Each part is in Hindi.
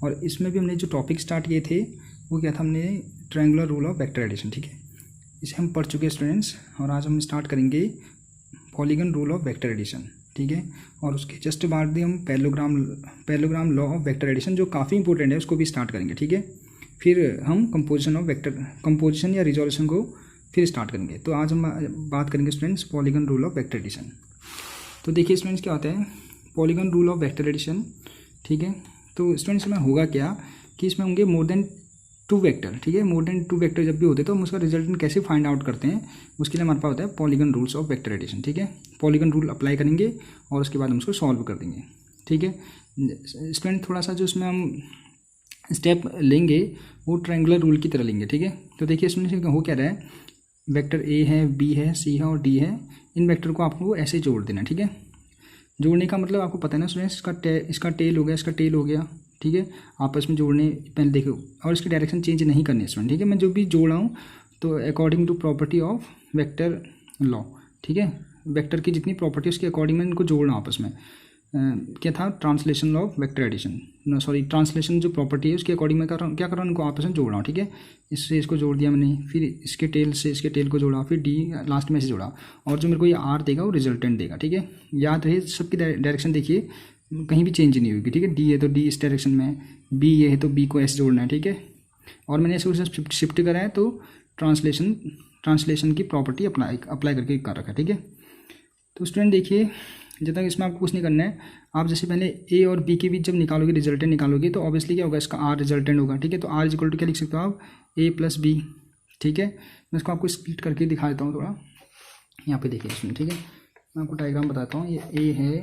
और इसमें भी हमने जो टॉपिक स्टार्ट किए थे वो क्या था, हमने triangular rule of vector addition, ठीक है, इसे हम पढ़ चुके हैं स्टूडेंट्स। और आज हम स्टार्ट करेंगे polygon rule of vector addition, ठीक है। और उसके जस्ट बाद भी हम parallelogram law of vector addition जो काफ़ी इंपॉर्टेंट है उसको भी स्टार्ट करेंगे, ठीक है। फिर हम कंपोजिशन या रिजोल्यूशन को फिर स्टार्ट करेंगे। तो आज हम बात करेंगे students polygon rule of vector addition. तो देखिए स्टूडेंट्स क्या होता है polygon rule of vector addition, ठीक है। तो स्टूडेंट्स में होगा क्या कि इसमें होंगे मोर देन 2 वेक्टर, ठीक है। मोर देन 2 वेक्टर जब भी होते हैं तो हम उसका रिजल्टेंट कैसे फाइंड आउट करते हैं, उसके लिए हमारे पास होता है polygon rules of vector addition, ठीक है। पॉलीगन रूल अप्लाई करेंगे और उसके बाद हम उसको सॉल्व कर देंगे, ठीक है। स्टूडेंट थोड़ा सा जो इसमें हम स्टेप लेंगे वो ट्रायंगुलर रूल की तरह लेंगे, ठीक है। तो देखिए इसमें हो क्या रहा है, वेक्टर ए है, बी है, सी है और डी है। इन वेक्टर को आपको ऐसे जोड़ देना, ठीक है। जोड़ने का मतलब आपको पता है ना स्टूडेंट्स, इसका टेल हो गया, इसका टेल हो गया, ठीक है। आपस में जोड़ने पहले देखो, और इसकी डायरेक्शन चेंज नहीं करनी है स्टूडेंट, ठीक है। मैं जो भी जोड़ रहा हूँ तो according to property of vector law, ठीक है। वेक्टर की जितनी प्रॉपर्टी उसके अकॉर्डिंग मैं इनको जोड़ रहा हूँ आपस में। क्या था translation of vector addition, translation जो प्रॉपर्टी है उसके अकॉर्डिंग मैं क्या कर रहा हूँ इनको आपस में जोड़ रहा हूँ, ठीक है। इससे इसको जोड़ दिया मैंने, फिर इसके टेल से इसके टेल को जोड़ा, फिर डी लास्ट में से जोड़ा, और जो मेरे को ये आर देगा वो रिजल्टेंट देगा, ठीक है। याद रहे सबकी डायरेक्शन देखिए कहीं भी चेंज नहीं होगी, ठीक है। डी है तो डी इस डायरेक्शन में, बी ये है तो बी को ऐसे जोड़ना है, ठीक है। और मैंने ऐसे उसे शिफ्ट करा है तो ट्रांसलेशन की प्रॉपर्टी अप्लाई करके कर रखा है, ठीक है। तो स्टूडेंट देखिए जब तक इसमें आपको कुछ नहीं करना है, आप जैसे पहले ए और बी के बीच जब निकालोगे रिजल्टेंट निकालोगे तो ऑब्वियसली क्या होगा, इसका आर रिजल्टेंट होगा, ठीक है। तो आर इक्वल टू क्या लिख सकते हो आप, ए प्लस बी, ठीक है। मैं इसको आपको स्प्लिट करके दिखा देता हूँ थोड़ा, यहाँ पे देखिए इसमें, ठीक है। मैं आपको डायग्राम बताता हूँ, ये ए है,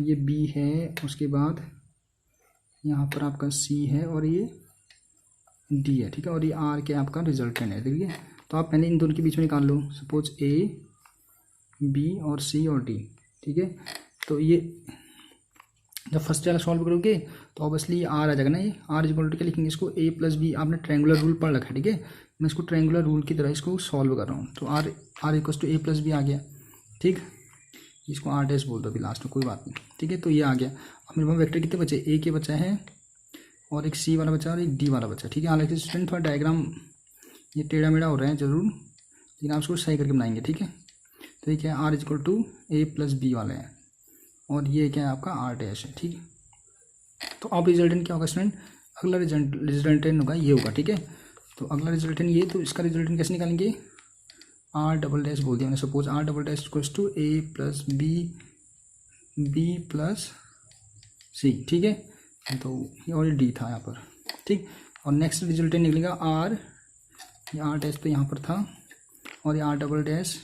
ये बी है, उसके बाद यहाँ पर आपका सी है और ये डी है, ठीक है। और ये आर के आपका रिजल्टेंट है, ठीक है। तो आप पहले इन दोनों के बीच में निकाल लो, सपोज ए बी और सी और डी, ठीक है। तो ये जब फर्स्ट वाला सॉल्व करोगे तो ऑब्वियसली ये आर आ जाएगा ना, ये आर इक्वल टू क्या लिखेंगे इसको, ए प्लस बी। आपने ट्रायंगुलर रूल पढ़ रखा है, ठीक है। मैं इसको ट्रायंगुलर रूल की तरह इसको सॉल्व कर रहा हूँ। तो R equal to A plus B आ गया, ठीक। इसको आर डैश बोल दो अभी लास्ट में, कोई बात नहीं, ठीक है। तो ये आ गया। अब मेरे पास वेक्टर कितने बचे, ए के बचा है और एक सी वाला बचा और एक डी वाला बचा, ठीक है। हालांकि स्टूडेंट थोड़ा डायग्राम ये टेढ़ा मेढ़ा हो रहा है जरूर, लेकिन आप उसको सही करके बनाएंगे, ठीक है। तो ये क्या है, R equal to A plus B वाला है और ये क्या है आपका आर डैश है, ठीक है। तो अब रिजल्टेंट क्या होगा स्टूडेंट, अगला रिजल्टेंट होगा ये होगा, ठीक है। तो अगला रिजल्टेंट ये, तो इसका रिजल्टेंट कैसे निकालेंगे, आर डबल डैश बोल दिया मैंने, suppose R double dash equals to A plus B plus C, ठीक है। तो ये ऑलरेडी डी था यहाँ पर, ठीक। और नेक्स्ट रिजल्टेंट निकलेगा आर, ये आर डैश तो यहाँ पर था, और ये आर डबल डैश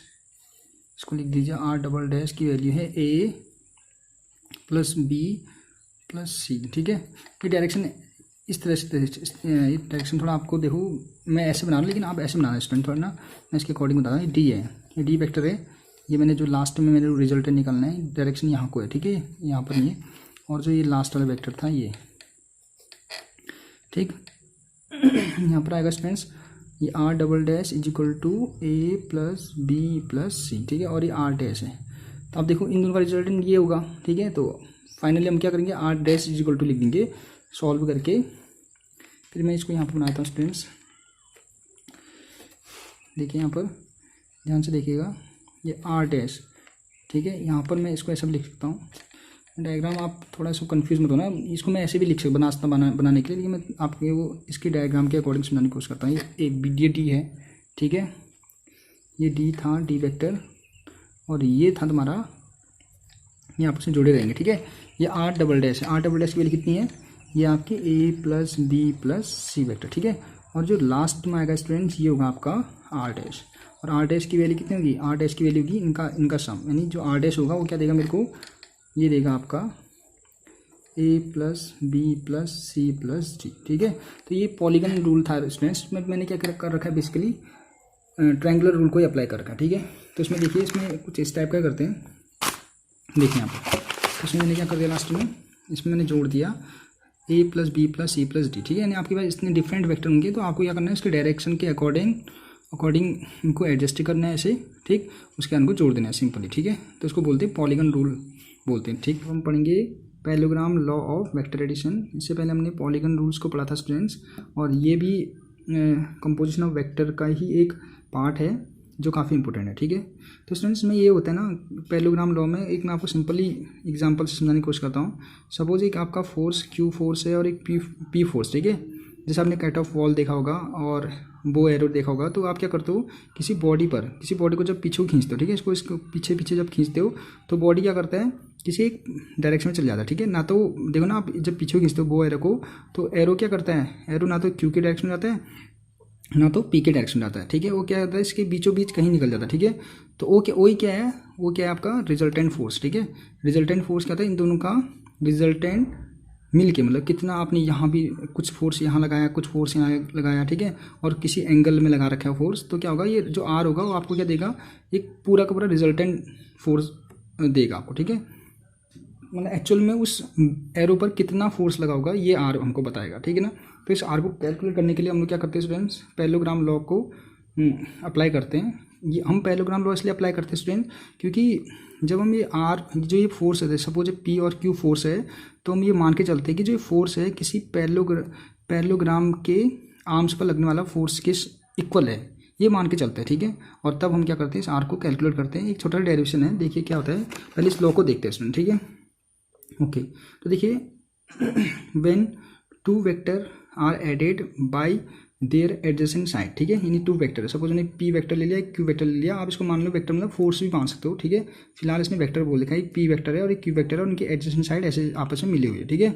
इसको लिख दीजिए, आर डबल डैश की वैल्यू है ए प्लस बी प्लस सी, ठीक है। ये डायरेक्शन इस तरह से, ये डायरेक्शन थोड़ा आपको देखो मैं ऐसे बना रहा हूँ लेकिन आप ऐसे बनाना स्टूडेंट थोड़ा ना, मैं इसके अकॉर्डिंग बता रहा हूँ। ये डी है, ये डी वेक्टर है, ये मैंने जो लास्ट में मैंने रिजल्ट निकालना है डायरेक्शन यहाँ को है, ठीक है, यहाँ पर ये। और जो ये लास्ट वाला वेक्टर था ये, ठीक। यहाँ पर आएगा स्टूडेंट्स ये R double dash is equal to A plus B plus C, ठीक है। और ये आर डैश है, तो आप देखो इन दोनों का रिजल्टेंट ये होगा, ठीक है। तो फाइनली हम क्या करेंगे, R dash is equal to लिख देंगे सॉल्व करके। फिर मैं इसको यहाँ पर बनाता हूँ स्टूडेंट्स, देखिए यहाँ पर ध्यान से देखिएगा, ये आर डैश, ठीक है। यहाँ पर मैं इसको ऐसा भी लिख सकता हूँ, डायग्राम आप थोड़ा सा कंफ्यूज मत होना, इसको मैं ऐसे भी लिख सकता बनाने के लिए, लेकिन मैं आपके वो इसके डायग्राम के अकॉर्डिंग समझाने की कोशिश करता हूँ। ये डी है, ठीक है, ये डी था, डी वेक्टर, और ये था तुम्हारा, ये आपस में जुड़े रहेंगे, ठीक है। ये आर डबल डैश है, आर डबल डैश की वैल्यू कितनी है, ये आपकी ए plus B plus C vector, ठीक है। और जो लास्ट में आएगा स्टूडेंट्स ये होगा आपका आर डैश, और आर डैश की वैल्यू कितनी होगी, आर डैश की वैल्यू होगी इनका सम, यानी जो आर डैश होगा वो क्या देगा मेरे को, ये देगा आपका A plus B plus C plus D, ठीक है। तो ये पॉलीगन रूल था स्टूडेंट्स, मैंने क्या कर रखा है बेसिकली ट्रायंगुलर रूल को ही अप्लाई कर रखा है, ठीक है। तो इसमें देखिए इसमें कुछ इस टाइप का करते हैं, देखिए यहाँ पर। तो इसमें मैंने क्या कर दिया लास्ट में, इसमें मैंने जोड़ दिया A plus B plus C plus D, ठीक है। यानी आपके पास इतने डिफरेंट वेक्टर होंगे तो आपको क्या करना है, उसके डायरेक्शन के अकॉर्डिंग इनको एडजस्ट करना है ऐसे, ठीक। उसके उनको जोड़ देना है सिंपली, ठीक है। तो इसको बोलते हैं पॉलीगन रूल बोलते हैं, ठीक। हम पढ़ेंगे parallelogram law of vector addition. इससे पहले हमने पॉलीगन रूल्स को पढ़ा था स्टूडेंट्स, और ये भी कंपोजिशन ऑफ वेक्टर का ही एक पार्ट है जो काफ़ी इंपॉर्टेंट है, ठीक है। तो स्टूडेंट्स में ये होता है ना पैरेललोग्राम लॉ में, एक मैं आपको सिंपली एग्जांपल से समझाने की कोशिश करता हूँ। सपोज एक आपका फोर्स क्यू फोर्स है और एक पी फोर्स, ठीक है। जैसे आपने कट ऑफ वॉल देखा होगा और बो एरो देखा होगा, तो आप क्या करते हो, किसी बॉडी को जब पीछे खींचते हो, ठीक है, इसको पीछे जब खींचते हो तो बॉडी क्या करता है, किसी एक डायरेक्शन में चल जाता है, ठीक है। ना तो देखो ना, आप जब पीछे खींचते हो बो एरो को, तो एरो क्या करता है, एरो ना तो क्यू के डायरेक्शन में जाता है ना तो पी के डायरेक्शन में जाता है, ठीक है। वो क्या होता है, इसके बीचों बीच कहीं निकल जाता है, ठीक है। तो वो क्या है, वो क्या है आपका रिजल्टेंट फोर्स, ठीक है। रिजल्टेंट फोर्स क्या होता है, इन दोनों का रिजल्टेंट मिल के, मतलब कितना आपने यहाँ भी कुछ फोर्स यहाँ लगाया, कुछ फोर्स यहाँ लगाया, ठीक है, और किसी एंगल में लगा रखा है फोर्स, तो क्या होगा, ये जो आर होगा वो आपको क्या देगा, एक पूरा का पूरा रिजल्टेंट फोर्स देगा आपको, ठीक है। मतलब एक्चुअल में उस एरो पर कितना फोर्स लगा होगा ये आर हमको बताएगा, ठीक है ना। तो इस आर को कैलकुलेट करने के लिए हम लोग क्या करते हैं स्टूडेंट्स, पैरेललोग्राम लॉ को अप्लाई करते हैं। ये हम पैरेललोग्राम लॉ इसलिए अप्लाई करते हैं स्टूडेंट, क्योंकि जब हम ये आर जो ये फोर्स है, सपोज पी और क्यू फोर्स है, तो हम ये मान के चलते हैं कि जो फोर्स है किसी पैरेललोग्राम के आर्म्स पर लगने वाला फोर्स के इक्वल है, ये मान के चलते हैं, ठीक है। और तब हम क्या करते हैं, इस आर को कैलकुलेट करते हैं। एक छोटा डेरिवेशन है, देखिए क्या होता है, पहले इस लॉ को देखते हैं स्टूडेंट, ठीक है। ओके, तो देखिए when two vector are added by their adjacent side, ठीक है, यानी टू वेक्टर है, सपोज मैंने पी वेक्टर ले लिया, एक क्यू वेक्टर ले लिया, आप इसको मान लो वेक्टर मतलब फोर्स भी मान सकते हो, ठीक है। फिलहाल इसमें वेक्टर बोल देखा, एक पी वेक्टर है और एक क्यू वेक्टर है और उनकी एडजेसेंट साइड ऐसे आपस में मिली हुई है, ठीक है।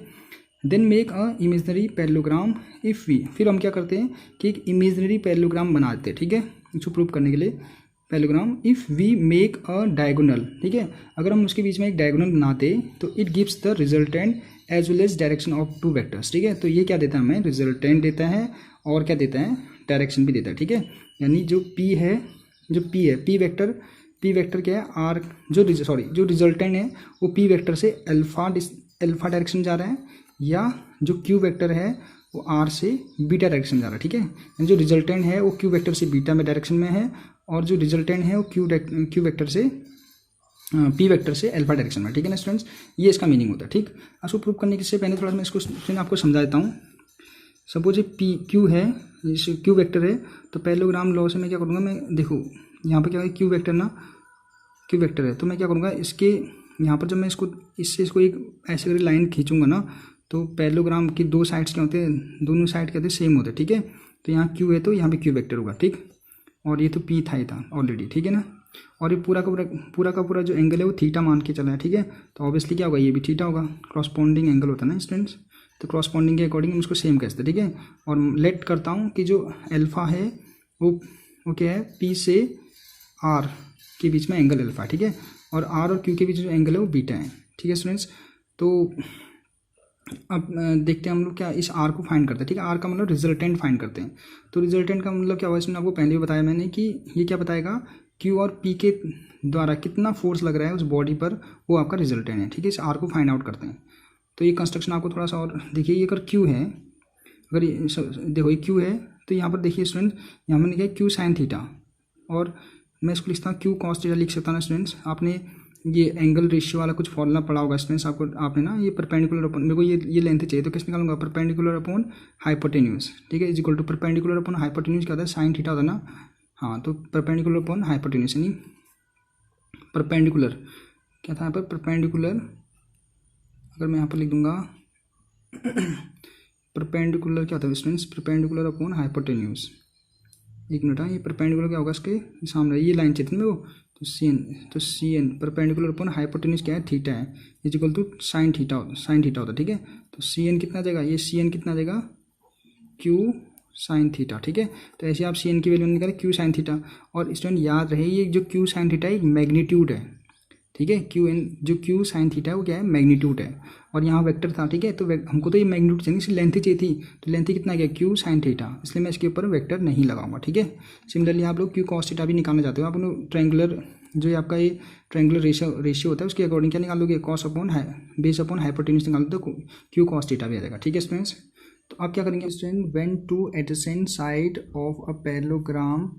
Then make a imaginary parallelogram if we, फिर हम क्या करते हैं कि एक इमेजनरी पैरेललोग्राम बनाते हैं, ठीक है, इसको प्रूव करने के लिए parallelogram if we make a diagonal, ठीक है। अगर हम उसके बीच में एक डायगोनल बनाते तो it gives the resultant as well as direction of two vectors, ठीक है। तो ये क्या देता है, हमें रिजल्टेंट देता है और क्या देता है, डायरेक्शन भी देता है, ठीक है। यानी जो पी है, पी वेक्टर क्या है, आर जो रिजल्टेंट है वो पी वेक्टर से अल्फा डायरेक्शन जा रहा है, या जो क्यू वेक्टर है वो आर से बीटा डायरेक्शन जा रहा है, ठीक है। यानी जो रिजल्टेंट है वो क्यू वेक्टर से बीटा में डायरेक्शन में है, और जो रिजल्टेंट है वो क्यू वेक्टर से पी वेक्टर से अल्फा डायरेक्शन में, ठीक है ना स्टूडेंट्स। ये इसका मीनिंग होता है, ठीक। इसको प्रूव करने से पहले थोड़ा सा मैं इसको आपको समझा देता हूँ। सपोज ये पी क्यू है, जैसे क्यू वेक्टर है, तो पैरेललोग्राम लॉ से मैं क्या करूँगा, मैं देखो यहाँ पर क्या है, क्यू वेक्टर है, तो मैं क्या करूँगा, इसके यहाँ पर जब मैं इसको एक ऐसे करके लाइन खींचूंगा ना, तो पैरेललोग्राम की दो साइड्स क्या होते हैं, दोनों साइड क्या होते हैं, सेम होते हैं, ठीक है। तो यहाँ क्यू है तो यहाँ पे क्यू वेक्टर होगा, ठीक। और ये तो पी था ऑलरेडी, ठीक है ना। और ये पूरा का पूरा जो एंगल है वो थीटा मान के चला है, ठीक है। तो ऑब्वियसली क्या होगा, ये भी थीटा होगा, क्रॉसपोंडिंग एंगल होता है ना स्टूडेंट्स। तो क्रॉसपोंडिंग के अकॉर्डिंग हम उसको सेम कहते हैं, ठीक है। और लेट करता हूँ कि जो अल्फा है वो क्या है, पी से आर के बीच में एंगल अल्फा, ठीक है। और आर और क्यू के बीच जो एंगल है वो बीटा है, ठीक है स्टूडेंट्स। तो अब देखते हैं हम लोग क्या इस आर को फाइंड करते हैं, ठीक है। आर का मतलब रिजल्टेंट फाइंड करते हैं। तो रिजल्टेंट का मतलब क्या हुआ, इसमें आपको पहले भी बताया मैंने कि ये क्या बताएगा, क्यू और पी के द्वारा कितना फोर्स लग रहा है उस बॉडी पर, वो आपका रिजल्टेंट है, ठीक है। इस आर को फाइंड आउट करते हैं। तो ये कंस्ट्रक्शन आपको थोड़ा सा और देखिए, ये अगर क्यू है, अगर ये देखो ये क्यू है, तो यहाँ पर देखिए स्टूडेंट, यहाँ पर लिखा है क्यू साइन थीटा, और मैं इसको लिखता हूँ क्यू कॉस थीटा लिख सकता हूँ ना स्टूडेंट्स। आपने ये एंगल रेशियो वाला कुछ फॉर्मूला पढ़ा होगा स्टूडेंट्स, आपने ना, ये परपेंडिकुलर अपॉन, मेरे को ये लेंथ चाहिए तो किस निकालूंगा, परपेंडिकुलर अपॉन हाइपोटेन्यूज, ठीक है, is equal to perpendicular upon hypotenuse क्या होता है, साइन थीटा होता है ना। हाँ, तो परपेंडिकुलर अपॉन हाइपोटेन्यूज, यानी परपेंडिकुलर क्या था यहाँ पर, परपेंडिकुलर, अगर मैं यहाँ पर लिख दूंगा परपेंडिकुलर क्या होता है स्टूडेंट्स, परपेंडिकुलर अपॉन हाइपोटेन्यूज। एक मिनट, हाँ, ये परपेंडिकुलर क्या होगा, इसके सामने ये लाइन चाहिए मेरे को, तो C N perpendicular upon hypotenuse क्या है, थीटा है, is equal to sine theta होता है, ठीक है। तो सी एन कितना देगा, ये सी एन कितना देगा, क्यू साइन थीटा, ठीक है। तो ऐसे आप सी एन की वैल्यू निकालें, क्यू साइन थीटा। और स्टूडेंट याद रहे, ये जो क्यू साइन थीटा एक मैग्नीट्यूड है, ठीक है। क्यू साइन थीटा है वो क्या है, मैग्नीट्यूड है। और यहाँ वेक्टर था, ठीक है, तो हमको तो ये मैग्नीट्यूड चाहिए, इसकी लेंथ ही चाहिए थी, तो लेंथ कितना गया, क्यू साइन थीटा, इसलिए मैं इसके ऊपर वेक्टर नहीं लगाऊंगा, ठीक है। सिमिलरली आप लोग क्यू कॉस थीटा भी निकालना चाहते हो, आप लोग ट्रायंगुलर जो ये आपका ये ट्रायंगुलर रेशियो होता है उसके अकॉर्डिंग क्या निकाल दोगे, cos upon base upon hypotenuse निकाल दो, तो क्यू कॉस थीटा भी आ जाएगा, ठीक है स्टूडेंट्स। तो आप क्या करेंगे student, when two adjacent side of a parallelogram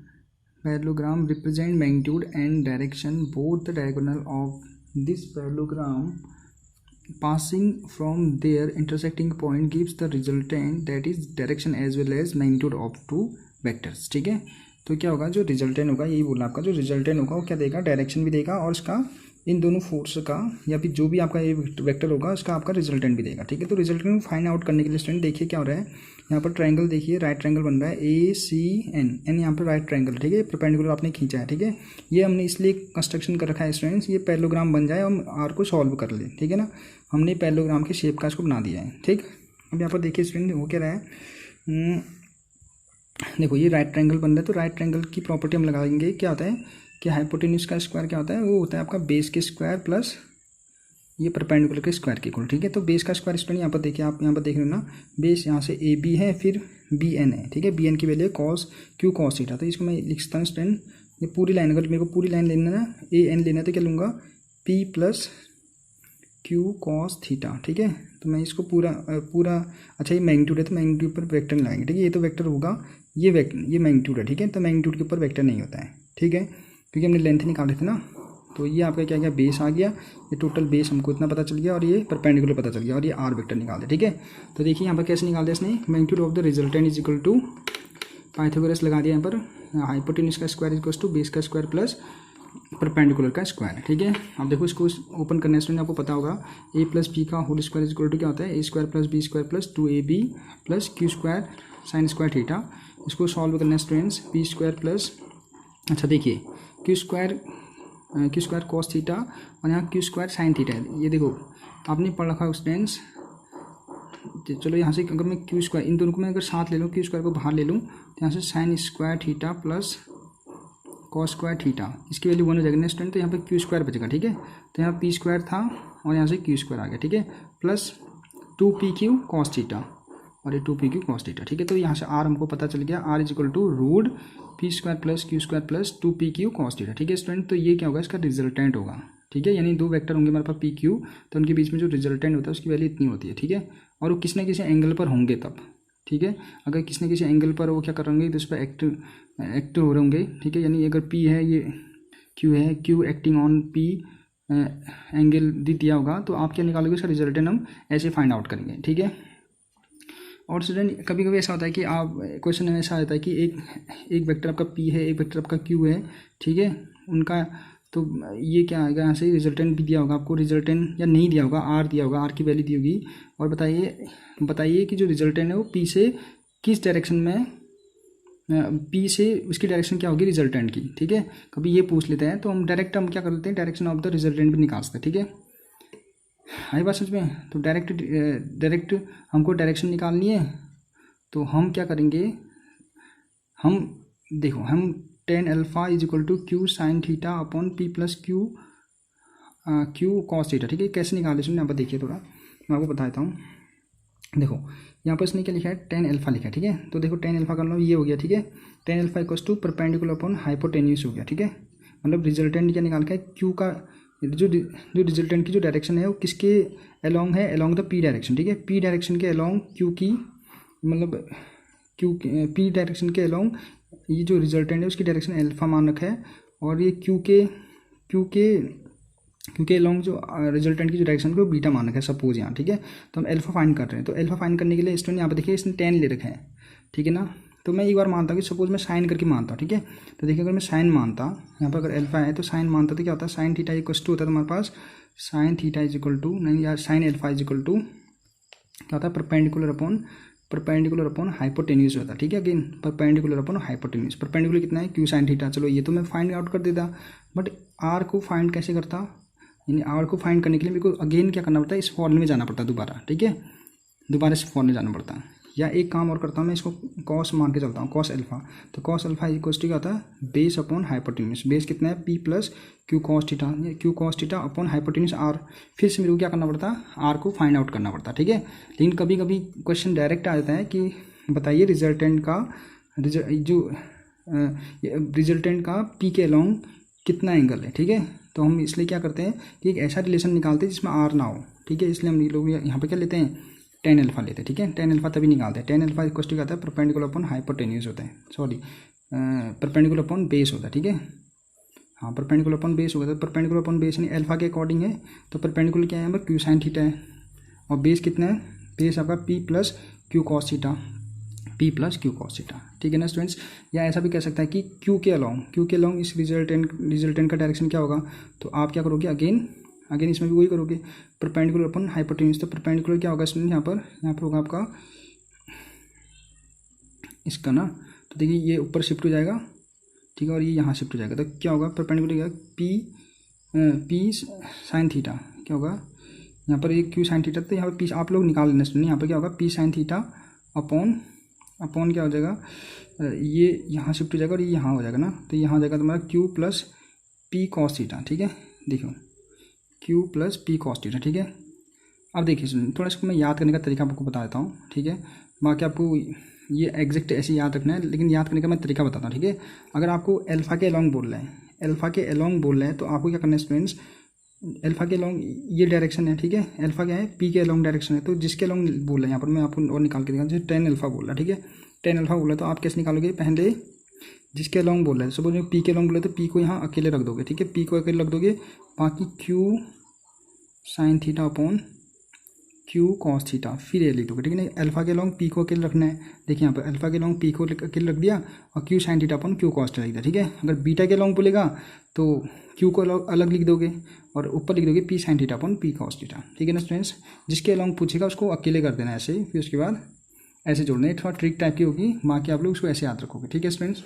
represent magnitude and direction, both the diagonal of this parallelogram passing from their intersecting point gives the resultant that is direction as well as magnitude of two vectors। ठीक है, तो क्या होगा, जो रिजल्टेंट होगा, यही बोला आपका, जो रिजल्टेंट होगा वो क्या देगा, डायरेक्शन भी देगा और इसका इन दोनों फोर्स का या फिर जो भी आपका ये वेक्टर होगा उसका आपका रिजल्टेंट भी देगा। ठीक है, तो रिजल्टेंट फाइंड आउट करने के लिए स्टूडेंट देखिए क्या हो रहा है, यहाँ पर ट्रायंगल देखिए, राइट ट्रायंगल बन रहा है ACN यहाँ पर राइट ट्रायंगल। ठीक है, परपेंडिकुलर आपने खींचा है। ठीक है, ये हमने इसलिए कंस्ट्रक्शन कर रखा है स्टूडेंट्स, ये पैरेललोग्राम बन जाए हम आर को सॉल्व कर ले। ठीक है ना, हमने पैरेललोग्राम के शेप का इसको बना दिया है। ठीक, अब यहाँ पर देखिए स्टूडेंट वो क्या रहा है, देखो ये राइट ट्रायंगल बन रहा है, तो राइट ट्रायंगल की प्रॉपर्टी हम लगाएंगे। क्या होता है कि हाइपोटेन्यूज का स्क्वायर क्या होता है, वो होता है आपका बेस के स्क्वायर प्लस ये परपेंडिकुलर के स्क्वायर के इक्वल। ठीक है, तो बेस का स्क्वायर स्टूडेंट यहाँ पर देखिए, आप यहाँ पर देख रहे हो ना, बेस यहाँ से AB है, फिर BN है। ठीक है, BN की value cos Q cos theta, तो इसको मैं लिखता हूँ स्टूडेंट, ये पूरी लाइन, अगर मेरे को पूरी लाइन लेना है ना, AN लेना है तो क्या लूँगा, P plus Q cos theta. ठीक है, तो मैं इसको पूरा अच्छा ये मैग्नीट्यूड है तो मैग्नीट्यूड पर वेक्टर लगाएंगे। ठीक है, ये तो वेक्टर होगा, ये मैग्नीट्यूड है। ठीक है, तो मैग्नीट्यूड के ऊपर वेक्टर नहीं होता है। ठीक है, क्योंकि हमने लेंथ निकाले थे ना, तो ये आपका क्या गया, बेस आ गया, ये टोटल बेस हमको इतना पता चल गया और ये परपेंडिकुलर पता चल गया और ये आर वेक्टर निकाल दे। ठीक है, तो देखिए यहाँ पर कैसे निकाल दिया इसने, magnitude of the resultant is equal to Pythagoras लगा दिया यहाँ पर, हाइपोटेन्यूज का स्क्वायर इक्वल टू बेस का स्क्वायर प्लस परपेंडिकुलर का स्क्वायर। ठीक है, अब देखो इसको ओपन करने से आपको पता होगा a प्लस बी का होल स्क्वायर इक्वल टू क्या होता है, a square plus B square plus 2ab plus Q square sine square theta. इसको सॉल्व करना है स्टूडेंट्स, बी स्क्वायर प्लस, अच्छा देखिए क्यू स्क्वायर कॉस थीटा और यहाँ क्यू स्क्वायर साइन थीटा है। ये देखो आपने पढ़ रखा है स्टूडेंट्स, चलो यहाँ से अगर मैं क्यू स्क्वायर, इन दोनों को मैं अगर साथ ले लूँ, क्यू स्क्वायर को बाहर ले लूँ, तो यहाँ से sign square theta plus cos square theta, इसकी वैल्यू 1 हो जाएगी ना स्टूडेंट, तो यहाँ पे क्यू स्क्वायर बचेगा। ठीक है, तो यहाँ पी स्क्वायर था और यहाँ से क्यू स्क्वायर आ गया। ठीक है, प्लस 2pq कॉस थीटा और ये 2pq कॉस थीटा। ठीक है, तो यहाँ से आर हमको पता चल गया, R is equal to root P square plus Q square plus 2pq cos theta. ठीक है स्टूडेंट, तो ये क्या होगा, इसका रिजल्टेंट होगा। ठीक है, यानी दो वेक्टर होंगे हमारे पास PQ, तो उनके बीच में जो रिजल्टेंट होता है उसकी वैल्यू इतनी होती है। ठीक है, और वो किसी न किसी एंगल पर होंगे तब। ठीक है, अगर किसी न किसी एंगल पर वो क्या करेंगे, तो उस पर एक्ट हो रहे होंगे। ठीक है, यानी अगर P है, ये Q है, Q acting on P angle दिया होगा, तो आप क्या निकालोगे, उसका रिजल्टेंट हम ऐसे फाइंड आउट करेंगे। ठीक है, और स्टूडेंट कभी कभी ऐसा होता है कि आप क्वेश्चन में ऐसा आता है कि एक वेक्टर आपका P है, एक वेक्टर आपका Q है। ठीक है, उनका तो ये क्या आएगा, यहाँ से रिजल्टेंट भी दिया होगा आपको, रिजल्टेंट या नहीं दिया होगा, आर दिया होगा, आर की वैल्यू दी होगी। और बताइए कि जो रिजल्टेंट है वो P से किस डायरेक्शन में, P से उसकी डायरेक्शन क्या होगी रिजल्टेंट की। ठीक है, कभी ये पूछ लेते हैं तो हम क्या कर लेते हैं, डायरेक्शन ऑफ द रिजल्टेंट भी निकाल सकते हैं। ठीक है, आई बात समझ में, तो डायरेक्ट हमको डायरेक्शन निकालनी है, तो हम क्या करेंगे, हम देखो हम tan alpha is equal to Q sine theta upon P plus Q cos theta. ठीक है, कैसे निकाले सुनिए, यहाँ पर देखिए थोड़ा मैं आपको बताता हूँ। देखो यहाँ पर इसने क्या लिखा है, tan अल्फा लिखा है। ठीक है, तो देखो tan अल्फा का मतलब ये हो गया। ठीक है, tan alpha equal to perpendicular upon hypotenuse हो गया। ठीक है, मतलब रिजल्टेंट क्या निकाल के, क्यू का जो रिजल्टेंट की जो डायरेक्शन है वो किसके अलोंग है, अलोंग द P डायरेक्शन। ठीक है, P डायरेक्शन के अलोंग क्यू की, मतलब P डायरेक्शन के अलोंग ये जो रिजल्टेंट है उसकी डायरेक्शन अल्फा मान रखा है, और ये क्यू के अलोंग जो रिजल्टेंट की जो डायरेक्शन है वो बीटा मान रखा है सपोज यहाँ। ठीक है, तो हम अल्फा फाइंड कर रहे हैं, तो अल्फा फाइंड करने के लिए स्टूडेंट यहाँ पर देखिए इसने tan ले रखा है। ठीक है ना, तो मैं एक बार मानता हूँ कि सपोज मैं साइन करके मानता हूँ। ठीक है, तो देखिए अगर मैं साइन मानता, यहाँ पर अगर अल्फा है तो साइन मानता तो क्या होता है, साइन थीटा इक्वल टू होता है तुम्हारे पास, sine theta is equal to, नहीं यार, sine alpha is equal to क्या होता है, परपेंडिकुलर अपॉन हाइपोटेन्यूज होता है। ठीक है, again perpendicular upon hypotenuse, perpendicular कितना है, क्यू साइन थीटा। चलो ये तो मैं फाइंड आउट कर देता, बट आर को फाइंड कैसे करता, यानी आर को फाइंड करने के लिए मेरे को अगेन क्या करना पड़ता है, इस फॉर्मूले में जाना पड़ता है दोबारा। ठीक है, दोबारा इस फॉर्मूले में जाना पड़ता है, या एक काम और करता हूँ मैं, इसको कॉस मान के चलता हूँ, कॉस अल्फा। तो कॉस अल्फा इक्वल टू क्या होता है, बेस अपॉन हाइपोटेन्यूज। बेस कितना है, P plus Q cos theta upon hypotenuse R. फिर से मेरे को क्या करना पड़ता है, आर को फाइंड आउट करना पड़ता है। ठीक है, लेकिन कभी कभी क्वेश्चन डायरेक्ट आ जाता है कि बताइए रिजल्टेंट का P के अलोंग कितना एंगल है। ठीक है, तो हम इसलिए क्या करते हैं कि एक ऐसा रिलेशन निकालते हैं जिसमें आर ना हो। ठीक है, इसलिए हम लोग यहाँ पे क्या लेते हैं, tan अल्फा लेते हैं। ठीक है, tan अल्फा तभी निकालते हैं, tan अल्फा इक्वल टू क्या होता है, परपेंडिकुलर अपॉन हाइपोटेन्यूज होता है, सॉरी परपेंडिकुलर अपॉन बेस होता है। ठीक है, हाँ परपेंडिकुलर अपॉन बेस होगा, तो परपेंडिकुलर अपॉन बेस यानी अल्फा के अकॉर्डिंग है, तो परपेंडिकुलर क्या है यहाँ पर क्यू साइन थीटा है, और बेस कितना है, बेस आपका P plus Q cos theta, P plus Q cos theta, ठीक है ना स्टूडेंट्स। या ऐसा भी कह सकता है कि क्यू के अलोंग इस रिजल्टेंट का डायरेक्शन क्या होगा, तो आप क्या करोगे, अगेन इसमें भी वही करोगे, परपेंडिकुलर अपन हाइपोटेन्यूज, तो परपेंडिकुलर क्या होगा स्टूडेंट, यहाँ पर होगा आपका इसका ना, तो देखिए ये ऊपर शिफ्ट हो जाएगा, ठीक है, और ये यहाँ शिफ्ट हो जाएगा, तो क्या होगा परपेंडिकुलर क्या, पी साइन थीटा क्या होगा, यहाँ पर ये क्यू साइन थीटा, तो यहाँ पर पी आप लोग निकाल लेना स्टूडेंट, यहाँ पर क्या होगा पी साइन थीटा अपॉन क्या हो जाएगा, ये यहाँ शिफ्ट हो जाएगा और ये यहाँ हो जाएगा ना, तो यहाँ हो जाएगा तुम्हारा Q plus P cos theta, ठीक है, देखो Q plus P cos theta, ठीक है। अब देखिए स्टूडेंट थोड़ा इसको मैं याद करने का तरीका आपको बता देता हूँ, ठीक है, बाकी आपको ये एग्जैक्ट ऐसे याद रखना है, लेकिन याद करने का मैं तरीका बताता हूँ, ठीक है। अगर आपको अल्फा के अलोंग बोल रहे हैं, तो आपको क्या करना है स्टूडेंट्स, अल्फा के अलोंग ये डायरेक्शन है, ठीक है, अल्फा क्या है, पी के अलोंग डायरेक्शन है, तो जिसके अलोंग बोल रहे हैं यहाँ पर मैं आपको और निकाल के दिखाऊँ, जैसे 10 अल्फा बोल रहा है, ठीक है, 10 अल्फा बोल रहा है, तो आप कैसे निकालोगे, पहले जिसके अलोंग बोल रहे हैं, सपोज पी के अलोंग बोले तो पी को यहाँ अकेले रख दोगे, ठीक है, पी को अकेले रख दोगे, बाकी Q sine theta upon Q cos theta, फिर ये लिख दोगे, ठीक है ना। अल्फा के लॉन्ग पी को अकेले रखना है, देखिए यहाँ पर अल्फा के लॉन्ग पी को अकेले रख दिया और Q sine theta upon Q cos theta लिख दिया, ठीक है। अगर बीटा के लॉन्ग बोलेगा तो क्यू को अलग लिख दोगे और ऊपर लिख दोगे पी साइन थीटा अपन पी कॉस थीटा, ठीक है ना स्टूडेंट्स। जिसके लॉन्ग पूछेगा उसको अकेले कर देना ऐसे ही, फिर उसके बाद ऐसे जोड़ना है, थोड़ा ट्रिक टाइप की होगी, बाकी आप लोग उसको ऐसे याद रखोगे, ठीक है स्टूडेंट्स।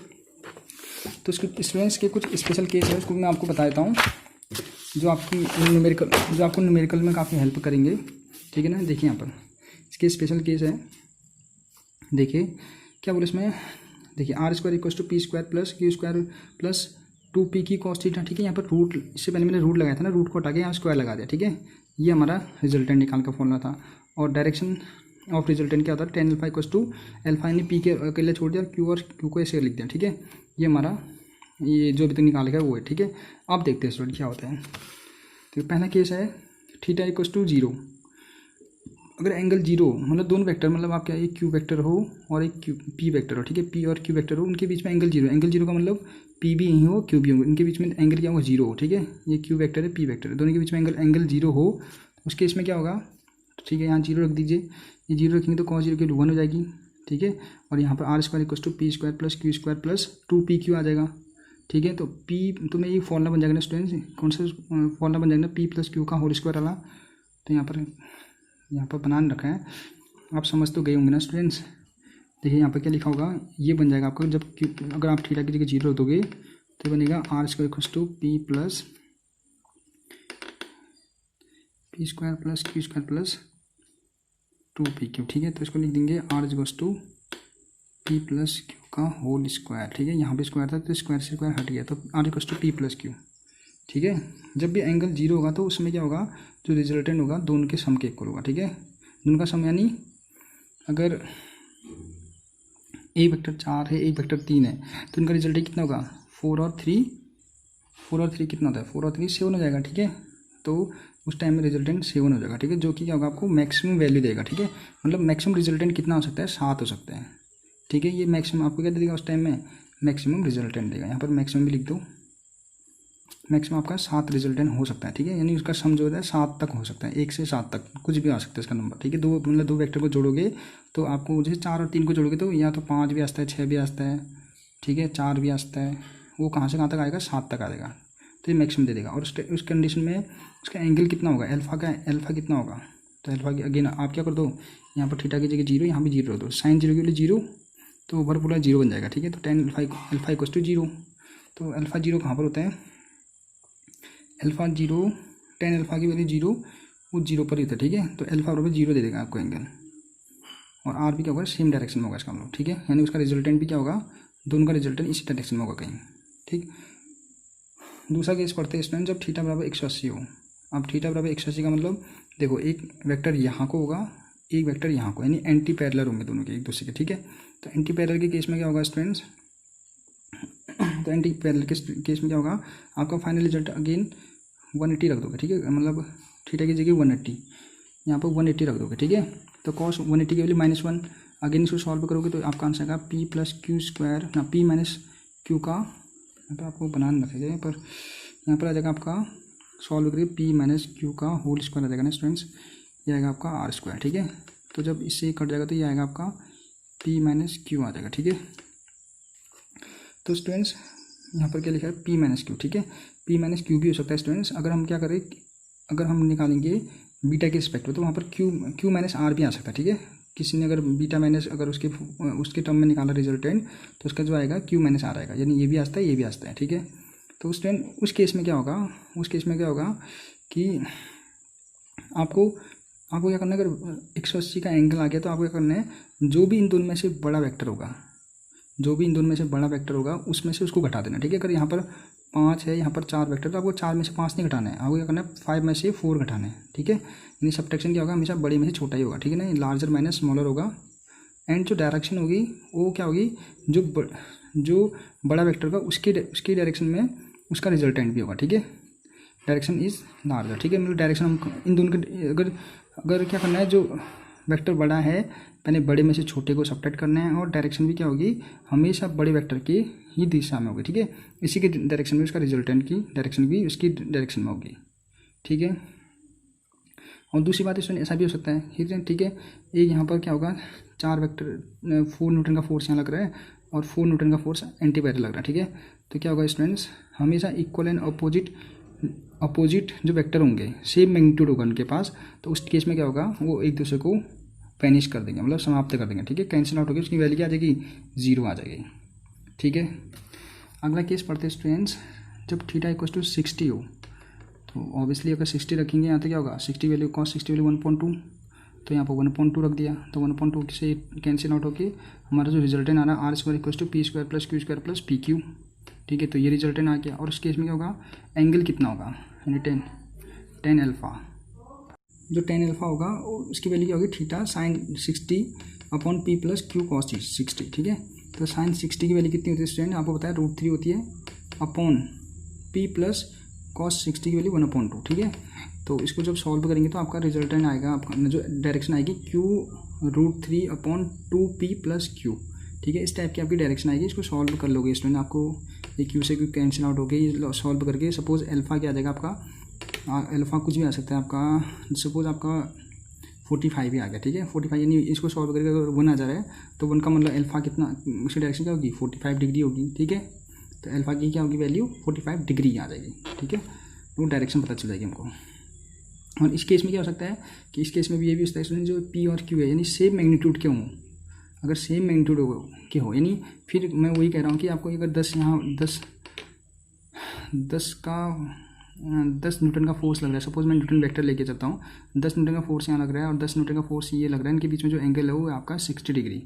तो उसके स्टूडेंट्स के कुछ स्पेशल केस है, उसको मैं आपको बता देता हूँ, जो आपको न्यूमेरिकल में काफ़ी हेल्प करेंगे, ठीक है ना। देखिए यहाँ पर इसके स्पेशल केस है, देखिए क्या बोले इसमें, देखिए R square equal to P square plus Q square plus 2p की कॉस थीटा, ठीक है। यहाँ पर रूट, इससे पहले मैंने रूट लगाया था ना, रूट को हटा के यहाँ स्क्वायर लगा दिया, ठीक है। ये हमारा रिजल्टेंट निकाल का फॉर्मूला था, और डायरेक्शन ऑफ रिजल्टेंट क्या होता है, 10 अल्फा इक्वल टू अल्फा यानी पी के अकेले छोड़ दिया, क्यू और क्यू को ऐसे लिख दिया, ठीक है। ये हमारा ये जो अभी तक निकाल गया वो है, ठीक है। अब देखते हैं स्टूडेंट क्या होता है। तो पहला केस है थीटा इक्वल टू 0, अगर एंगल 0 मतलब दोनों वेक्टर, मतलब आप क्या, एक क्यू वेक्टर हो और एक क्यू पी वेक्टर हो, ठीक है, पी और क्यू वेक्टर हो, उनके बीच में एंगल 0, एंगल 0 का मतलब पी भी यहीं हो क्यू भी हो, इनके बीच में एंगल क्या होगा, 0 हो, ठीक है। ये क्यू वेक्टर है, पी वेक्टर है, दोनों के बीच में एंगल 0 हो, उस केस में क्या होगा, ठीक है, यहाँ 0 रख दीजिए, ये 0 रखेंगे तो कॉस 0 की 1 हो जाएगी, ठीक है। और यहाँ पर R square equal to P square plus Q square plus 2pq आ जाएगा, ठीक है। तो पी तो मैं ये फॉर्मूला बन जाएगा ना स्टूडेंट्स, कौन सा फॉर्मूला बन जाएगा ना, पी प्लस क्यू का होल स्क्वायर वाला। तो यहाँ पर बनाने रखा है, आप समझ तो गए होंगे ना स्टूडेंट्स। देखिए यहाँ पर क्या लिखा होगा, ये बन जाएगा आपका, जब अगर आप थीटा की जगह 0 रख दोगे तो बनेगा R square equal to P plus Q square plus 2pq, ठीक है। तो इसको लिख देंगे R equal to P plus Q का होल स्क्वायर, ठीक है। यहाँ पे स्क्वायर था तो स्क्वायर से स्क्वायर हट गया, तो R equal to P plus Q, ठीक है। जब भी एंगल 0 होगा तो उसमें क्या होगा, जो रिजल्टेंट होगा दोनों के सम के इक्वल होगा, ठीक है। दोनों का सम यानी अगर एक वेक्टर 4 है, एक वेक्टर 3 है, तो इनका रिजल्टेंट कितना होगा, 4 और 3 कितना होता है, 4 और 3 7 हो जाएगा, ठीक है। तो उस टाइम में रिजल्टेंट 7 हो जाएगा, ठीक है, जो कि क्या होगा आपको मैक्सिमम वैल्यू देगा, ठीक है। मतलब मैक्सिमम रिजल्टेंट कितना हो सकता है, 7 हो सकता है, ठीक है। ये मैक्सिमम आपको क्या देगा उस टाइम में, मैक्सिमम रिजल्टेंट देगा। यहाँ पर मैक्सिमम भी लिख दो, मैक्सिमम आपका 7 रिजल्टेंट हो सकता है, ठीक है। यानी उसका सम जो होता है 7 तक हो सकता है, 1 से 7 तक कुछ भी आ सकता है इसका नंबर, ठीक है। दो वेक्टर को जोड़ोगे तो आपको जैसे 4 और 3 को जोड़ोगे तो या तो 5 भी आता है, 6 भी आता है, ठीक है, 4 भी आता है, वो कहाँ से कहाँ तक आएगा, 7 तक आएगा, तो ये मैक्सिमम दे देगा। और उस कंडीशन में उसका एंगल कितना होगा, अल्फा कितना होगा, तो अल्फा की अगेन आप क्या कर दो, यहाँ पर थीटा की जगह 0, यहाँ भी 0 रख दो, साइन 0 के लिए 0, तो ओवर पूरा 0 बन जाएगा, ठीक है। तो 10 अल्फा इक्वल टू 0, तो अल्फा 0 कहाँ पर होता है, अल्फा 0, 10 अल्फा की वैल्यू 0, वो 0 पर ही होता है, ठीक है। तो अल्फा बराबर 0 दे देगा आपको एंगल, और आर भी क्या होगा, सेम डायरेक्शन में होगा इसका मतलब, ठीक है। यानी उसका रिजल्टेंट भी क्या होगा, दोनों का रिजल्टेंट इसी डायरेक्शन में होगा कहीं, ठीक। दूसरा केस पढ़ते हैं स्टूडेंट, जब थीटा बराबर 180 हो। अब थीटा बराबर 180 का मतलब देखो, एक वेक्टर यहाँ को होगा, एक वेक्टर यहाँ को, यानी एंटी पैरेलल होंगे दोनों के एक दूसरे के, ठीक है। तो एंटी पैरेलल के केस में क्या होगा स्टूडेंट्स, तो एंटी पैरेलल के केस में क्या होगा, आपका फाइनल रिजल्ट अगेन 180 रख दोगे, ठीक है। मतलब थीटा की जगह 180, यहाँ पर 180 रख दोगे, ठीक है। तो कॉस 180 की वैल्यू -1, अगेन इसको सॉल्व करोगे तो आपका आंसर आएगा पी प्लस क्यू स्क्वायर ना पी माइनस क्यू का यहाँ पर आपको बनाना रखेगा यहाँ पर आ जाएगा आपका सॉल्व करिए पी माइनस क्यू का होल स्क्वायर आ जाएगा ना स्टूडेंट्स, ये आएगा आपका आर स्क्वायर। ठीक है, तो जब इससे कट जाएगा तो ये आएगा आपका पी माइनस क्यू आ जाएगा। ठीक है, तो स्टूडेंट्स यहाँ पर क्या लिखा है पी माइनस क्यू। ठीक है, पी माइनस क्यू भी हो सकता है स्टूडेंट्स। अगर हम क्या करें, अगर हम निकालेंगे बीटा के रिस्पेक्ट में तो वहाँ पर क्यू माइनस आर भी आ सकता है। ठीक है, किसी ने अगर बीटा माइनस अगर उसके टर्म में निकाला रिजल्टेंट तो उसका जो आएगा क्यू माइनस आर आएगा, यानी ये भी आता है ये भी आता है। ठीक है, तो स्टूडेंट उस केस में क्या होगा, कि आपको क्या करना है, अगर 180 का एंगल आ गया तो आपको क्या करना है, जो भी इन दोनों में से बड़ा वेक्टर होगा उसमें से उसको घटा देना। ठीक है, अगर यहाँ पर 5 है, यहाँ पर 4 वेक्टर, तो आपको 4 में से 5 नहीं घटाना है, आपको क्या करना है 5 में से 4 घटाना है। ठीक है, यानी सब्ट्रैक्शन क्या होगा, हमेशा बड़े में से छोटा ही होगा। ठीक है ना, लार्जर माइनस स्मॉलर होगा। एंड जो डायरेक्शन होगी वो क्या होगी, जो बड़ा वेक्टर होगा उसकी डायरेक्शन में उसका रिजल्टेंट भी होगा। ठीक है, डायरेक्शन इज लार्जर। ठीक है, मतलब डायरेक्शन हम इन दोनों के अगर क्या करना है, जो वेक्टर बड़ा है पहले बड़े में से छोटे को सब्ट्रैक्ट करना है, और डायरेक्शन भी क्या होगी हमेशा बड़े वेक्टर की ही दिशा में होगी। ठीक है, इसी के डायरेक्शन में उसका रिजल्टेंट की डायरेक्शन भी उसकी डायरेक्शन में होगी। ठीक है, और दूसरी बात इसमें ऐसा भी हो सकता है। ठीक है, एक यहाँ पर क्या होगा 4 वेक्टर 4 न्यूटन का फोर्स यहाँ लग रहा है और 4 न्यूटन का फोर्स एंटी पैरेलल लग रहा है। ठीक है, तो क्या होगा स्टूडेंट्स, हमेशा इक्वल एंड अपोजिट जो वेक्टर होंगे सेम मैग्नीट्यूड होगा उनके पास, तो उस केस में क्या होगा वो एक दूसरे को वैनिश कर देंगे, मतलब समाप्त कर देंगे। ठीक है, कैंसिल आउट होगी, उसकी वैल्यू क्या आ जाएगी 0 आ जाएगी। ठीक है, अगला केस पढ़ते हैं स्टूडेंट्स, जब थीटा इक्वल टू 60 हो तो ऑब्वियसली अगर 60 रखेंगे यहाँ तो क्या होगा 60 वैल्यू कॉस 60 वैल्यू 1.2, तो यहाँ पर 1.2 रख दिया, तो 1.2 से कैंसिल आउट होकर हमारा जो रिजल्टेंट आ रहा है R square equal to P square plus Q square plus P Q. ठीक है, तो ये रिजल्टेंट आ गया, और उस केस में क्या होगा एंगल कितना होगा, यानी 10 अल्फ़ा। जो 10 अल्फ़ा होगा उसकी वैल्यू क्या होगी theta sine 60 upon P plus Q cos 60। ठीक है, तो साइन 60 की वैल्यू कितनी होती है स्टूडेंट, आपको बताया √3 होती है अपॉन पी प्लस कॉस 60 की वैल्यू 1/2। ठीक है, तो इसको जब सॉल्व करेंगे तो आपका रिजल्टेंट आएगा, आपका जो डायरेक्शन आएगी Q √3 upon 2p plus Q। ठीक है, इस टाइप की आपकी डायरेक्शन आएगी, इसको सॉल्व कर लोगे स्टूडेंट, आपको ये Q से Q कैंसिल आउट हो गई, सॉल्व करके सपोज अल्फ़ा क्या आ जाएगा आपका, अल्फ़ा कुछ भी आ सकता है आपका, सपोज आपका 45 ही आ गया। ठीक है, 45 यानी इसको सॉल्व करके अगर 1 आ जा रहा है तो 1 का मतलब अल्फ़ा कितना, उसकी डायरेक्शन क्या होगी 45 डिग्री होगी। ठीक है, तो अल्फ़ा की क्या होगी वैल्यू 45 डिग्री आ जाएगी। ठीक है, तो डायरेक्शन पता चल जाएगी हमको। और इस केस में क्या हो सकता है कि इस केस में भी ये भी हो सकता है स्टूडेंट, जो पी और क्यू है यानी सेम मैग्नीट्यूड के हों, अगर सेम मैग्नीट्यूड के हो, यानी फिर मैं वही कह रहा हूँ कि आपको अगर 10 यहाँ 10 न्यूटन का फोर्स लग रहा है, सपोज मैं न्यूटन वेक्टर लेके चलता हूँ, 10 न्यूटन का फोर्स यहाँ लग रहा है और 10 न्यूटन का फोर्स ये लग रहा है, इनके बीच में जो एंगल है वो आपका 60 डिग्री।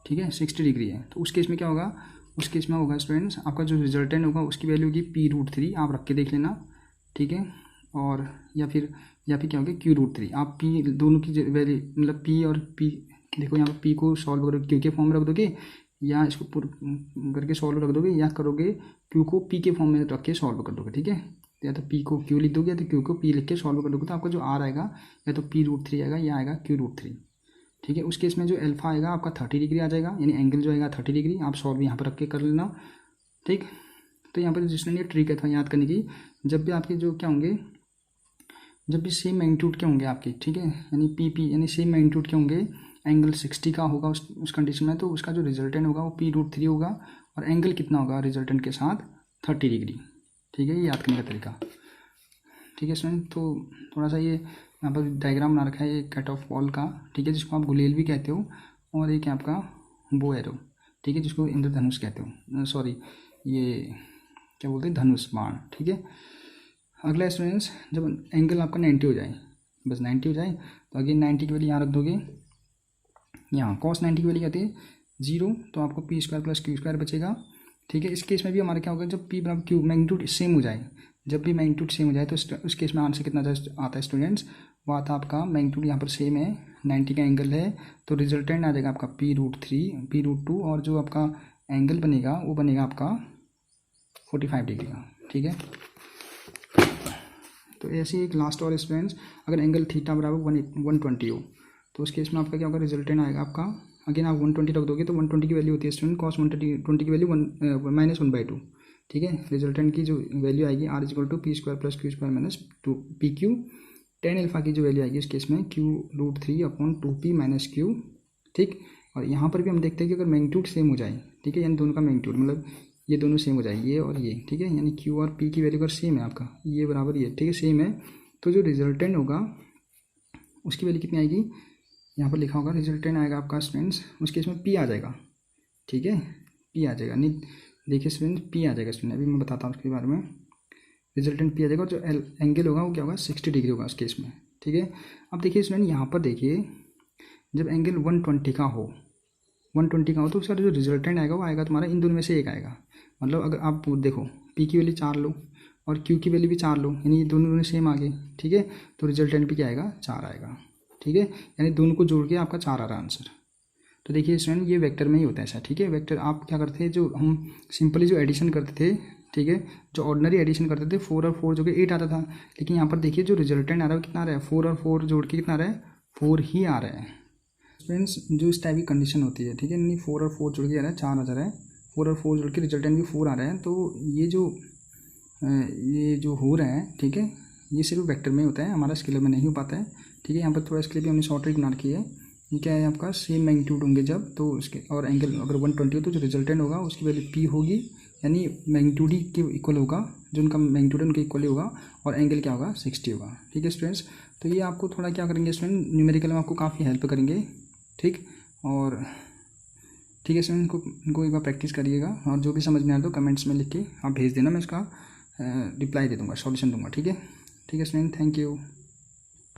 ठीक है, 60 डिग्री है, तो उस केस में क्या होगा, उस केस में होगा स्टूडेंट्स आपका जो रिजल्टेंट होगा उसकी वैल्यू होगी पी √3, आप रख के देख लेना। ठीक है, और या फिर क्या होगा क्यू √3, आप पी दोनों की वैल्यू मतलब पी और पी, देखो यहाँ पर पी को सॉल्व करोगे क्यू के फॉर्म में रख दोगे, या इसको करके सॉल्व रख दोगे, या करोगे क्यू को पी के फॉर्म में रख के सॉल्व कर दोगे। ठीक है, या तो पी को क्यू लिख दोगे या तो क्यू को पी लिख के सॉल्व कर दोगे, तो आपका जो आर आएगा या तो पी √3 आएगा या आएगा क्यू √3। ठीक है, उस केस में जो अल्फ़ा आएगा आपका 30 डिग्री आ जाएगा, यानी एंगल जो आएगा 30 डिग्री, आप सॉल्व यहाँ पर रख के कर लेना। ठीक, तो यहाँ पर जिसने ये ट्रिक है था याद करने की, जब भी आपके जो क्या होंगे, जब भी सेम मैग्नीट्यूड के होंगे आपके, ठीक है, यानी पी यानी सेम मैग्नीट्यूड के होंगे, एंगल 60 का होगा उस कंडीशन में, तो उसका जो रिजल्टेंट होगा वो पी √3 होगा, और एंगल कितना होगा रिजल्टेंट के साथ 30 डिग्री। ठीक है, ये याद करने का तरीका। ठीक है स्टूडेंट, तो थोड़ा सा ये यहाँ पर डायग्राम बना रखा है एक कट ऑफ बॉल का। ठीक है, जिसको आप गुलेल भी कहते हो, और एक आपका बो एरो। ठीक है, जिसको इंद्रधनुष कहते हो, सॉरी ये क्या बोलते हैं धनुष बाण। ठीक है, अगला स्टूडेंट्स, जब एंगल आपका 90 हो जाए, बस 90 हो जाए तो अगेन 90 की वैल्यू यहाँ रख दोगे, यहाँ कॉस 90 की वैल्यू कहते हैं 0, तो आपको P square plus Q square बचेगा। ठीक है, इस केस में भी हमारा क्या होगा, जब पी बराबर क्यू मैग्नीट्यूड सेम हो जाए, जब भी मैग्नीट्यूड सेम हो जाए तो उस केस में आंसर कितना आता है स्टूडेंट्स, वो आता है आपका मैग्नीट्यूड यहाँ पर सेम है, 90 का एंगल है, तो रिजल्टेंट आ जाएगा आपका पी √3 पी √2, और जो आपका एंगल बनेगा वो बनेगा आपका 45 डिग्री का। ठीक है, तो ऐसे एक लास्ट और स्टूडेंट्स, अगर एंगल थीटा बराबर 120 हो तो उस केस में आपका क्या होगा, रिजल्टेंट आएगा आपका, अगेन आप 120 रख दोगे तो 120 की वैल्यू होती है स्टूडेंट कॉस 120 की वैल्यू -1/2, ठीक है। रिजल्टेंट की जो वैल्यू आएगी R equal to P square plus Q square minus two P Q. Tan alpha की जो वैल्यू आएगी उस केस में Q√3/2p माइनस क्यू, ठीक। और यहाँ पर भी हम देखते हैं कि अगर मैग्नीट्यूड सेम हो जाए, ठीक है, यानी दोनों का मैग्नीट्यूड मतलब ये दोनों सेम हो जाए, ये और ये, ठीक है, यानी Q और P की वैल्यू अगर सेम है आपका, ये बराबर ये, ठीक है, सेम है, तो जो रिजल्टेंट होगा उसकी वैल्यू कितनी आएगी, यहाँ पर लिखा होगा रिजल्टेंट आएगा आपका स्टूडेंट्स, उस केस में P आ जाएगा, ठीक है, P आ जाएगा। नहीं देखिए स्टूडेंट, P आ जाएगा स्टूडेंट, अभी मैं बताता हूँ उसके बारे में। रिजल्टेंट P आ जाएगा और जो एंगल होगा वो क्या होगा 60 डिग्री होगा उस केस में, ठीक है। अब देखिए स्टूडेंट यहाँ पर देखिए, जब एंगल 120 का हो, 120 का हो तो उसका जो रिजल्टेंट आएगा वो आएगा तुम्हारा इन दोनों में से एक आएगा। मतलब अगर आप देखो P की वैल्यू 4 लो और Q की वैल्यू भी 4 लो, यानी ये दोनों सेम आ गए, ठीक है, तो रिजल्टेंट भी क्या आएगा 4 आएगा, ठीक है, यानी दोनों को जोड़ के आपका 4 आ रहा है आंसर। तो देखिए स्टूडेंट ये वेक्टर में ही होता है ऐसा, ठीक है। वेक्टर आप क्या करते हैं, जो हम सिंपली जो एडिशन करते थे, ठीक है, जो ऑर्डिनरी एडिशन करते थे 4 और 4 जो कि 8 आता था, लेकिन यहाँ पर देखिए जो रिजल्टेंट आ रहा है वो कितना आ रहा है, 4 और 4 जोड़ के कितना आ रहा है, 4 ही आ रहा है फ्रेंड्स। जो इस टाइप की कंडीशन होती है, ठीक है, नहीं 4 और 4 जोड़ के आ रहा है 4 आ रहा है, 4 और 4 जोड़ के रिजल्टेंट भी 4 आ रहा है, तो ये जो हो रहा है, ठीक है, ये सिर्फ वेक्टर में होता है, हमारा स्केलर में नहीं हो पाता है, ठीक है। यहाँ पर थोड़ा इसके लिए भी हमने शॉर्ट ट्रिक बना रखी है। ये क्या है आपका, सेम मैग्नीट्यूड होंगे जब, तो उसके और एंगल अगर 120 हो तो जो रिजल्टेंट होगा उसकी वैल्यू P होगी, यानी मैग्नीट्यूड ही के इक्वल होगा, जो उनका मैग्नीट्यूड उनके इक्वल ही होगा, और एंगल क्या होगा 60 होगा, ठीक है स्टूडेंट्स। तो ये आपको थोड़ा क्या करेंगे स्टूडेंट, न्यूमेरिकल में आपको काफ़ी हेल्प करेंगे, ठीक। और ठीक है स्टूडेंट, इनको एक बार प्रैक्टिस करिएगा, और जो भी समझ में आए तो कमेंट्स में लिख के आप भेज देना, मैं इसका रिप्लाई दे दूँगा, सॉल्यूशन दूँगा, ठीक है। ठीक है स्टूडेंट, थैंक यू।